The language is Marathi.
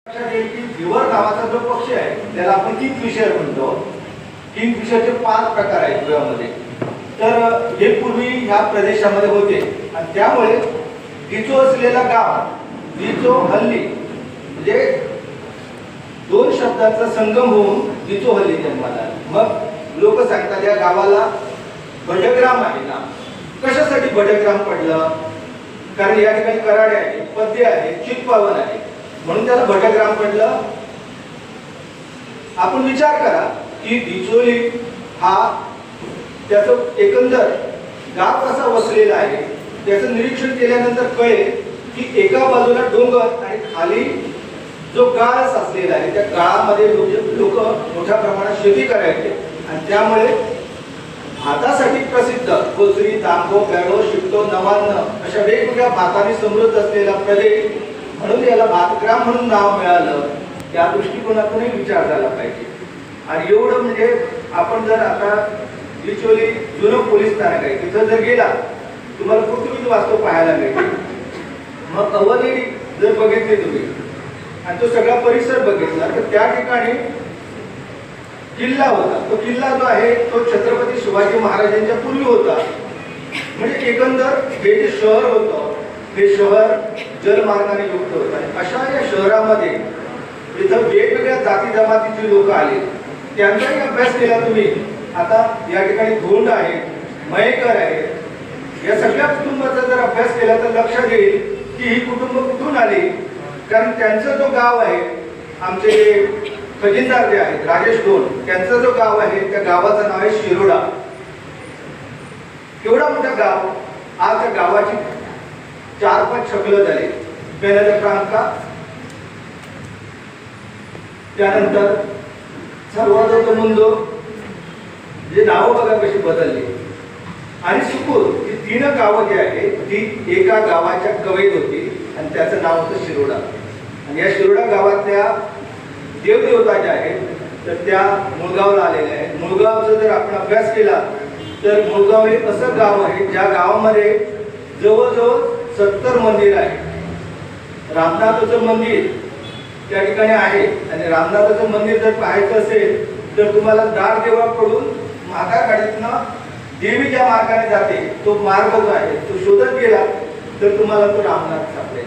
भिवर नावाचा जो पक्षी आहे त्याला आपण किंगफिशर म्हणतो. किंगफिशरचे 5 प्रकार आहेत गोव्यामध्ये. तर हे पूर्वी ह्या प्रदेशामध्ये होते आणि त्यामुळे डिचो असलेला गाव डिचो हल्ली म्हणजे 2 शब्दांचा संगम होऊन डिचो हल्ली जन्माला. मग लोक सांगतात या गावाला भटग्राम आहे ना. कशासाठी भटग्राम पडलं? कारण या ठिकाणी कराडे आहे, पद्य आहे, चितपावन आहे, म्हणून त्याला भटग्राम पडलं. आपण विचार करा की डिचोली हा त्याचं एकंदर गाव कसा वसलेला आहे. त्याचं निरीक्षण केल्यानंतर कळेल की एका बाजूला डोंगर आणि खाली जो गाळ साचलेला आहे त्या गाळामध्ये लोक मोठ्या प्रमाणात शेती करायचे आणि त्यामुळे भातासाठी प्रसिद्ध कोसरी, तांबो, पॅडो, शिट्टो, नवान्न अशा वेगवेगळ्या भाताने समृद्ध असलेला प्रदेश म्हणून याला भातग्राम म्हणून नाव मिळालं. त्या दृष्टिकोनातूनही विचार झाला पाहिजे. आणि एवढं म्हणजे आपण जर आता डिचोली जुनं पोलीस स्थानक आहे तिथं जर गेला तुम्हाला पृथ्वीच वास्तव पाहायला मिळेल. मग अवलेडी जर बघितली तुम्ही आणि तो सगळा परिसर बघितला तर त्या ठिकाणी किल्ला होता. तो किल्ला जो आहे तो छत्रपती शिवाजी महाराजांच्या पूर्वी होता. म्हणजे एकंदर हे जे शहर होतं हे शहर जलमार्गाने युक्त होतं आणि अशा या शहरामध्ये इथं वेगवेगळ्या जाती जमातीचे लोक आले. त्यांचाही अभ्यास केला तुम्ही. आता या ठिकाणी धोंड आहे, मयेकर आहे, या सगळ्या कुटुंबाचा जर अभ्यास केला तर लक्षात येईल की ही कुटुंब कुठून आली. कारण त्यांचं जो गाव आहे आमचे जे खजिनदार जे आहेत राजेश धोंड त्यांचं जो गाव आहे त्या गावाचं नाव आहे शिरोडा. एवढा मोठा गाव. आज त्या गावाची 4-5 शकलं झाले. बेनफ्रांका, त्यानंतर सर्वादो मुंदो, जे नावं बघा कशी बदलली, आणि सुकूर ही 3 गावं जी आहेत ती एका गावाच्या कवयित होती आणि त्याचं नाव होतं शिरोडा. आणि या शिरोडा गावातल्या देवदेवता ज्या आहेत तर त्या मुळगावला आलेल्या आहेत. मुळगावचा जर आपण अभ्यास केला तर मुळगाव हे असं गाव आहे ज्या गावामध्ये जवळजवळ 70 मंदिर आहे. रामनाथाचं मंदिर त्या ठिकाणी आहे आणि रामनाथाचं मंदिर जर पाहायचं असेल तर तुम्हाला दारदेवाकडून मागागाडीतनं देवी ज्या मार्गाने जाते तो मार्ग जो आहे तो शोधत गेला तर तुम्हाला तो रामनाथ सापडेल.